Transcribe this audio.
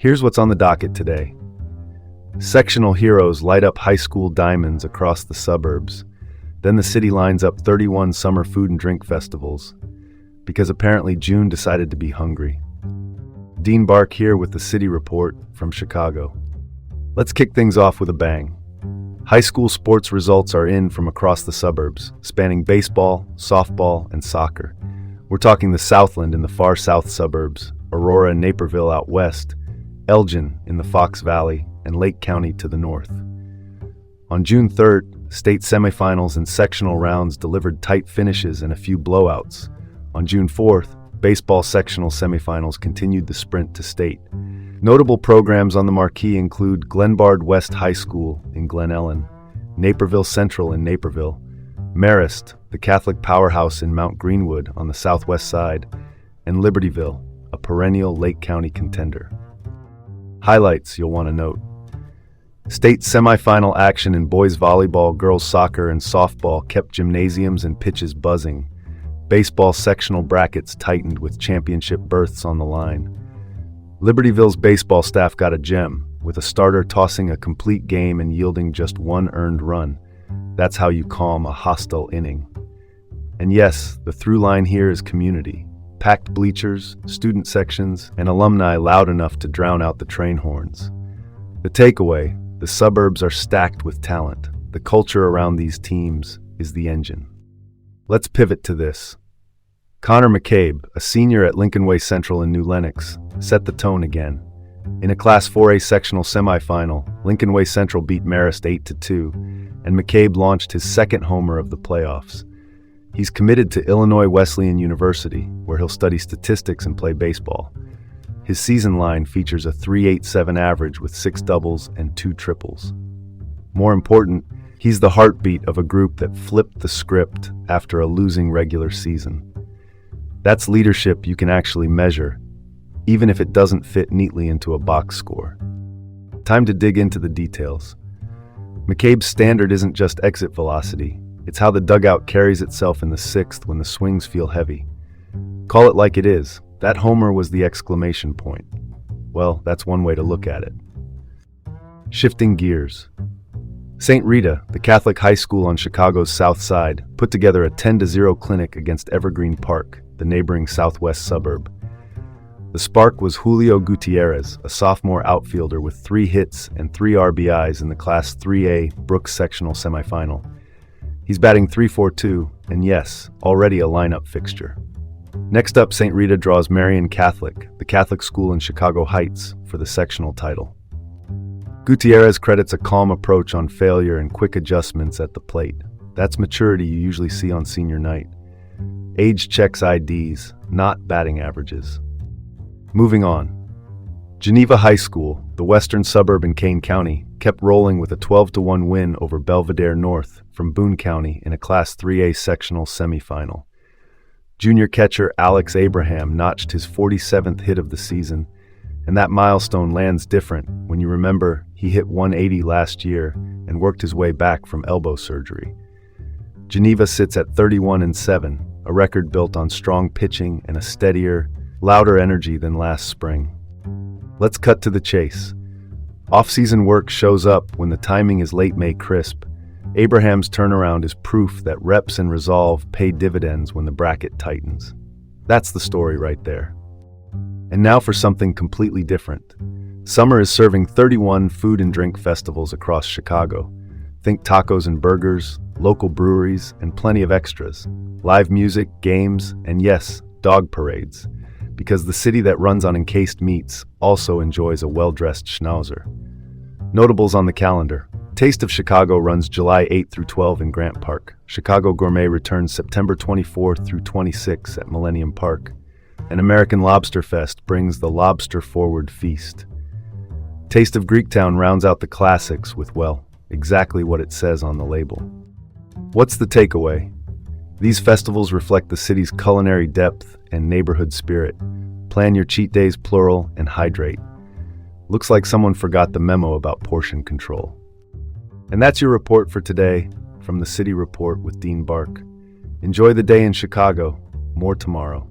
Here's what's on the docket today. Sectional heroes light up high school diamonds across the suburbs. Then the city lines up 31 summer food and drink festivals, because apparently June decided to be hungry. Dean Bark here with the City Report from Chicago. Let's kick things off with a bang. High school sports results are in from across the suburbs, spanning baseball, softball, and soccer. We're talking the Southland in the far south suburbs, Aurora and Naperville out west, Elgin in the Fox Valley, and Lake County to the north. On June 3rd, state semifinals and sectional rounds delivered tight finishes and a few blowouts. On June 4th, baseball sectional semifinals continued the sprint to state. Notable programs on the marquee include Glenbard West High School in Glen Ellen, Naperville Central in Naperville, Marist, the Catholic powerhouse in Mount Greenwood on the southwest side, and Libertyville, a perennial Lake County contender. Highlights you'll want to note. State semifinal action in boys volleyball, girls soccer, and softball kept gymnasiums and pitches buzzing. Baseball sectional brackets tightened with championship berths on the line. Libertyville's baseball staff got a gem, with a starter tossing a complete game and yielding just one earned run. That's how you calm a hostile inning. And yes, the through line here is community. Packed bleachers, student sections, and alumni loud enough to drown out the train horns. The takeaway, the suburbs are stacked with talent. The culture around these teams is the engine. Let's pivot to this. Connor McCabe, a senior at Lincoln Way Central in New Lenox, set the tone again. In a Class 4A sectional semifinal, Lincoln Way Central beat Marist 8-2, and McCabe launched his second homer of the playoffs. He's committed to Illinois Wesleyan University, where he'll study statistics and play baseball. His season line features a .387 average with 6 doubles and 2 triples. More important, he's the heartbeat of a group that flipped the script after a losing regular season. That's leadership you can actually measure, even if it doesn't fit neatly into a box score. Time to dig into the details. McCabe's standard isn't just exit velocity, it's how the dugout carries itself in the sixth when the swings feel heavy. Call it like it is, that homer was the exclamation point. Well, that's one way to look at it. Shifting gears. St. Rita, the Catholic high school on Chicago's south side, put together a 10-0 clinic against Evergreen Park, the neighboring southwest suburb. The spark was Julio Gutierrez, a sophomore outfielder with 3 hits and 3 RBIs in the Class 3A Brooks sectional semifinal. He's batting .342, and yes, already a lineup fixture. Next up, St. Rita draws Marian Catholic, the Catholic school in Chicago Heights, for the sectional title. Gutierrez credits a calm approach on failure and quick adjustments at the plate. That's maturity you usually see on senior night. Age checks IDs, not batting averages. Moving on. Geneva High School, the western suburb in Kane County, kept rolling with a 12-1 win over Belvedere North from Boone County in a Class 3A sectional semifinal. Junior catcher Alex Abraham notched his 47th hit of the season, and that milestone lands different when you remember he hit .180 last year and worked his way back from elbow surgery. Geneva sits at 31-7, a record built on strong pitching and a steadier, louder energy than last spring. Let's cut to the chase. Off-season work shows up when the timing is late May crisp. Abraham's turnaround is proof that reps and resolve pay dividends when the bracket tightens. That's the story right there. And now for something completely different. Summer is serving 31 food and drink festivals across Chicago. Think tacos and burgers, local breweries, and plenty of extras. Live music, games, and yes, dog parades. Because the city that runs on encased meats also enjoys a well-dressed schnauzer. Notables on the calendar. Taste of Chicago runs July 8 through 12 in Grant Park. Chicago Gourmet returns September 24 through 26 at Millennium Park. And American Lobster Fest brings the Lobster Forward Feast. Taste of Greektown rounds out the classics with, well, exactly what it says on the label. What's the takeaway? These festivals reflect the city's culinary depth and neighborhood spirit. Plan your cheat days plural and hydrate. Looks like someone forgot the memo about portion control. And that's your report for today from the City Report with Dean Bark. Enjoy the day in Chicago. More tomorrow.